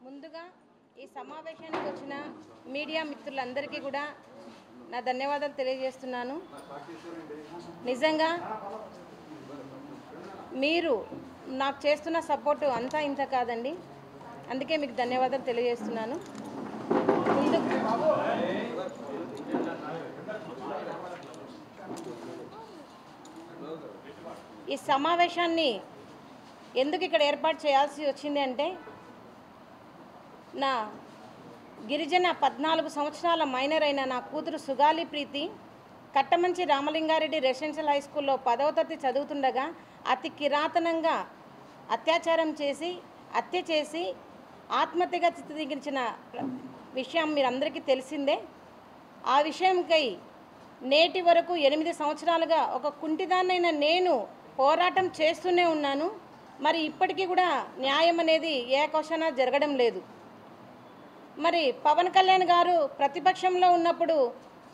ముందుగా ఈ సమావేశానికి వచ్చిన మీడియా మిత్రులందరికీ కూడా నా ధన్యవాదాలు తెలియజేస్తున్నాను. నిజంగా మీరు నాకు చేస్తున్న సపోర్టు అంతా ఇంత కాదండి, అందుకే మీకు ధన్యవాదాలు తెలియజేస్తున్నాను. ఈ సమావేశాన్ని ఎందుకు ఇక్కడ ఏర్పాటు చేయాల్సి వచ్చింది అంటే, నా గిరిజన 14 సంవత్సరాల మైనర్ అయిన నా కూతురు సుగాలి ప్రీతి కట్టమంచి రామలింగారెడ్డి రెసిడెన్షియల్ హై స్కూల్లో 10వ తరగతి చదువుతుండగా అతి కిరాతనంగా అత్యాచారం చేసి హత్య చేసి ఆత్మహత్యగా చిత్రీకరించిన విషయం మీరందరికీ తెలిసిందే. ఆ విషయంకై నేటి వరకు 8 సంవత్సరాలుగా ఒక కుంటిదాన్నైన నేను పోరాటం చేస్తూనే ఉన్నాను. మరి ఇప్పటికీ కూడా న్యాయం అనేది ఏ క్వశ్చన జరగడం లేదు. మరి పవన్ కళ్యాణ్ గారు ప్రతిపక్షంలో ఉన్నప్పుడు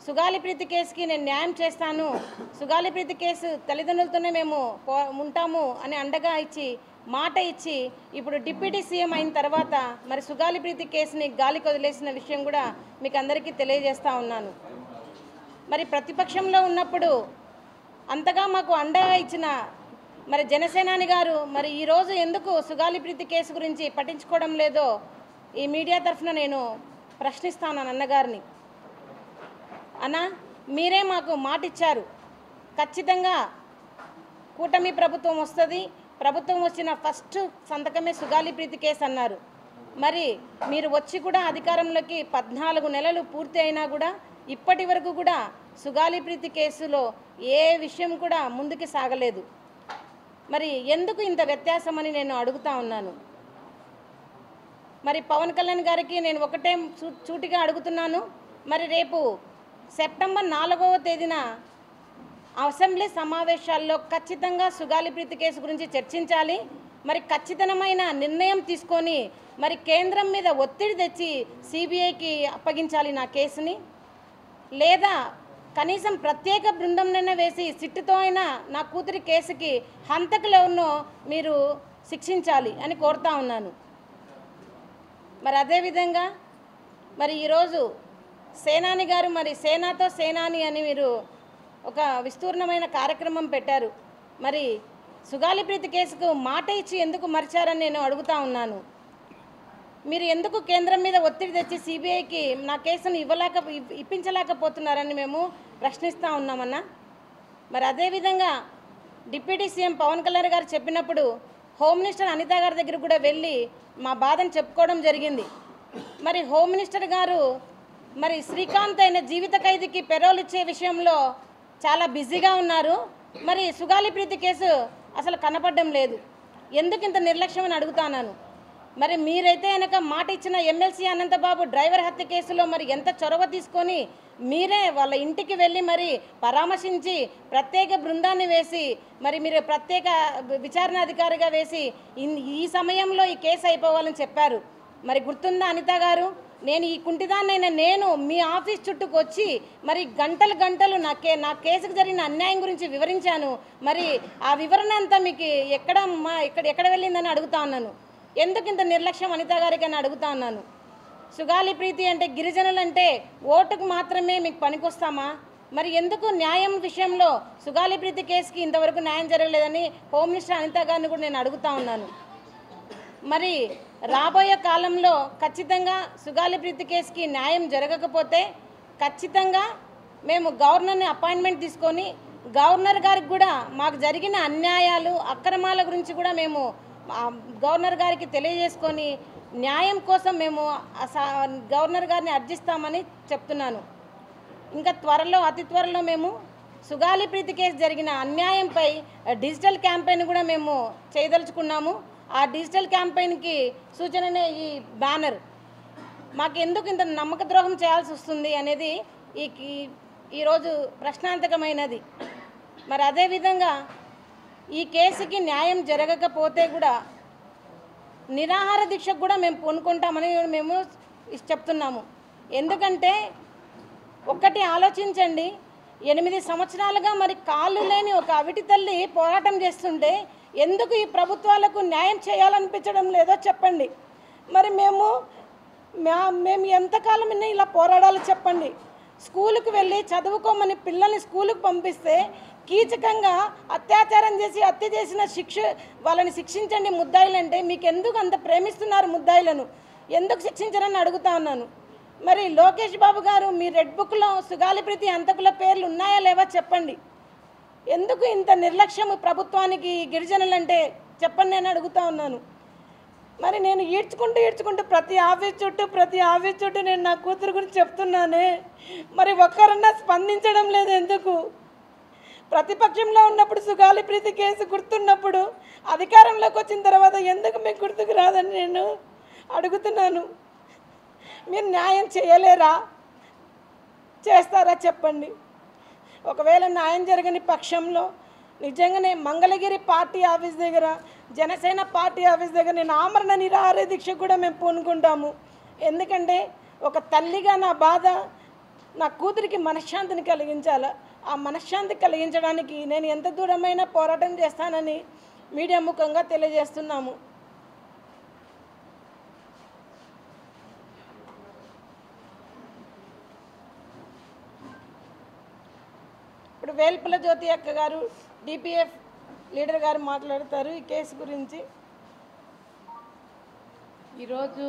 సుగాలి ప్రీతి కేసుకి నేను న్యాయం చేస్తాను, సుగాలి ప్రీతి కేసు తల్లిదండ్రులతోనే మేము ఉంటాము అని అండగా ఇచ్చి మాట ఇచ్చి ఇప్పుడు డిప్యూటీ సీఎం అయిన తర్వాత మరి సుగాలి ప్రీతి కేసుని గాలికి వదిలేసిన విషయం కూడా మీకు అందరికీ తెలియజేస్తూ ఉన్నాను. మరి ప్రతిపక్షంలో ఉన్నప్పుడు అంతగా మాకు అండగా ఇచ్చిన మరి జనసేనాని గారు మరి ఈరోజు ఎందుకు సుగాలి ప్రీతి కేసు గురించి పట్టించుకోవడం లేదో ఈ మీడియా తరఫున నేను ప్రశ్నిస్తాను అన్నగారిని. అన్న, మీరే మాకు మాట ఇచ్చారు, ఖచ్చితంగా కూటమి ప్రభుత్వం వస్తుంది, ప్రభుత్వం వచ్చిన ఫస్ట్ సంతకమే సుగాలి ప్రీతి కేసు అన్నారు. మరి మీరు వచ్చి కూడా అధికారంలోకి 14 నెలలు పూర్తి అయినా కూడా ఇప్పటి వరకు కూడా సుగాలి ప్రీతి కేసులో ఏ విషయం కూడా ముందుకు సాగలేదు. మరి ఎందుకు ఇంత వ్యత్యాసం అని నేను అడుగుతా ఉన్నాను. మరి పవన్ కళ్యాణ్ గారికి నేను ఒకటే సూటిగా అడుగుతున్నాను. మరి రేపు సెప్టెంబర్ 4వ తేదీన అసెంబ్లీ సమావేశాల్లో ఖచ్చితంగా సుగాలి ప్రీతి కేసు గురించి చర్చించాలి. మరి ఖచ్చితమైన నిర్ణయం తీసుకొని మరి కేంద్రం మీద ఒత్తిడి తెచ్చి సిబిఐకి అప్పగించాలి నా కేసుని, లేదా కనీసం ప్రత్యేక బృందంనైనా వేసి సిట్టుతో అయినా నా కూతురి కేసుకి హంతకులు ఎవరినో మీరు శిక్షించాలి అని కోరుతా ఉన్నాను. మరి అదేవిధంగా మరి ఈరోజు సేనాని గారు మరి సేనాతో సేనాని అని మీరు ఒక విస్తూర్ణమైన కార్యక్రమం పెట్టారు. మరి సుగాలి ప్రీతి కేసుకు మాట ఇచ్చి ఎందుకు మరిచారని నేను అడుగుతా ఉన్నాను. మీరు ఎందుకు కేంద్రం మీద ఒత్తిడి తెచ్చి సిబిఐకి నా కేసును ఇప్పించలేకపోతున్నారని మేము ప్రశ్నిస్తూ ఉన్నామన్నా. మరి అదేవిధంగా డిప్యూటీ సీఎం పవన్ కళ్యాణ్ గారు చెప్పినప్పుడు హోమ్ మినిస్టర్ అనిత గారి దగ్గర కూడా వెళ్ళి మా బాధను చెప్పుకోవడం జరిగింది. మరి హోమ్ మినిస్టర్ గారు మరి శ్రీకాంత్ అయిన జీవిత ఖైదీకి పెరోల్ ఇచ్చే విషయంలో చాలా బిజీగా ఉన్నారు. మరి సుగాలి ప్రీతి కేసు అసలు కనపడడం లేదు, ఎందుకు ఇంత నిర్లక్ష్యం అని అడుగుతాను. మరి మీరైతే కనుక మాట ఇచ్చిన ఎమ్మెల్సీ అనంతబాబు డ్రైవర్ హత్య కేసులో మరి ఎంత చొరవ తీసుకొని మీరే వాళ్ళ ఇంటికి వెళ్ళి మరి పరామర్శించి ప్రత్యేక బృందాన్ని వేసి మరి మీరు ప్రత్యేక విచారణ అధికారిగా వేసి ఈ సమయంలో ఈ కేసు అయిపోవాలని చెప్పారు. మరి గుర్తుందా అనిత గారు, నేను ఈ కుంటిదాన్నైనా నేను మీ ఆఫీస్ చుట్టూకు వచ్చి మరి గంటలు నా కేసుకు జరిగిన అన్యాయం గురించి వివరించాను. మరి ఆ వివరణ అంతా మీకు ఎక్కడ వెళ్ళిందని అడుగుతా ఉన్నాను. ఎందుకు ఇంత నిర్లక్ష్యం అనిత గారికి అని అడుగుతా ఉన్నాను. సుగాలి ప్రీతి అంటే గిరిజనులు అంటే ఓటుకు మాత్రమే మీకు పనికొస్తామా? మరి ఎందుకు న్యాయం విషయంలో సుగాలి ప్రీతి కేసుకి ఇంతవరకు న్యాయం జరగలేదని హోమ్ మినిస్టర్ అనిత గారిని కూడా నేను అడుగుతా ఉన్నాను. మరి రాబోయే కాలంలో ఖచ్చితంగా సుగాలి ప్రీతి కేసుకి న్యాయం జరగకపోతే ఖచ్చితంగా మేము గవర్నర్ని అపాయింట్మెంట్ తీసుకొని గవర్నర్ గారికి కూడా మాకు జరిగిన అన్యాయాలు అక్రమాల గురించి కూడా మేము గవర్నర్ గారికి తెలియజేసుకొని న్యాయం కోసం మేము గవర్నర్ గారిని అర్జిస్తామని చెప్తున్నాను. ఇంకా అతి త్వరలో మేము సుగాలి ప్రీతి కేసు జరిగిన అన్యాయంపై డిజిటల్ క్యాంపెయిన్ కూడా మేము చేయదలుచుకున్నాము. ఆ డిజిటల్ క్యాంపెయిన్కి సూచననే ఈ బ్యానర్. మాకు ఎందుకు ఇంత నమ్మక ద్రోహం చేయాల్సి వస్తుంది అనేది ఈరోజు ప్రశ్నార్థకమైనది. మరి అదేవిధంగా ఈ కేసుకి న్యాయం జరగకపోతే కూడా నిరాహార దీక్షకు కూడా మేము పూనుకుంటామని మేము చెప్తున్నాము. ఎందుకంటే ఒక్కటి ఆలోచించండి, 8 సంవత్సరాలుగా మరి కాళ్ళు లేని ఒక అవిటి తల్లి పోరాటం చేస్తుంటే ఎందుకు ఈ ప్రభుత్వాలకు న్యాయం చేయాలనిపించడం లేదో చెప్పండి. మరి మేము మేము ఎంతకాలం ఇలా పోరాడాలో చెప్పండి. స్కూలుకు వెళ్ళి చదువుకోమని పిల్లల్ని స్కూలుకు పంపిస్తే కీచకంగా అత్యాచారం చేసి హత్య చేసిన వాళ్ళని శిక్షించండి ముద్దాయిలంటే మీకు ఎందుకు అంత ప్రేమిస్తున్నారు ముద్దాయిలను? ఎందుకు శిక్షించరని అడుగుతా ఉన్నాను. మరి లోకేష్ బాబు గారు మీ రెడ్ బుక్లో సుగాలి ప్రీతి హంతకుల పేర్లు ఉన్నాయా లేవా చెప్పండి. ఎందుకు ఇంత నిర్లక్ష్యం ప్రభుత్వానికి గిరిజనులంటే చెప్పండి నేను అడుగుతా ఉన్నాను. మరి నేను ఈడ్చుకుంటూ ప్రతి ఆఫీస్ చుట్టూ నేను నా కూతురు గురించి చెప్తున్నానే, మరి ఒక్కరన్నా స్పందించడం లేదు ఎందుకు? ప్రతిపక్షంలో ఉన్నప్పుడు సుగాలి ప్రీతి కేసు గుర్తున్నప్పుడు అధికారంలోకి వచ్చిన తర్వాత ఎందుకు మీకు గుర్తుకు రాదని నేను అడుగుతున్నాను. మీరు న్యాయం చేయలేరా? చేస్తారా చెప్పండి. ఒకవేళ న్యాయం జరగని పక్షంలో నిజంగానే మంగళగిరి పార్టీ ఆఫీస్ దగ్గర, జనసేన పార్టీ ఆఫీస్ దగ్గర నేను ఆమరణ నిరాహార దీక్ష కూడా మేము పూనుకుంటాము. ఎందుకంటే ఒక తల్లిగా నా బాధ నా కూతురికి మనశ్శాంతిని కలిగించాలి. ఆ మనశ్శాంతి కలిగించడానికి నేను ఎంత దూరమైనా పోరాటం చేస్తానని మీడియా ముఖంగా తెలియజేస్తున్నాము. ఇప్పుడు వేల్పుల జ్యోతి అక్క గారు డిపిఎఫ్ లీడర్ గారు మాట్లాడతారు ఈ కేసు గురించి. ఈరోజు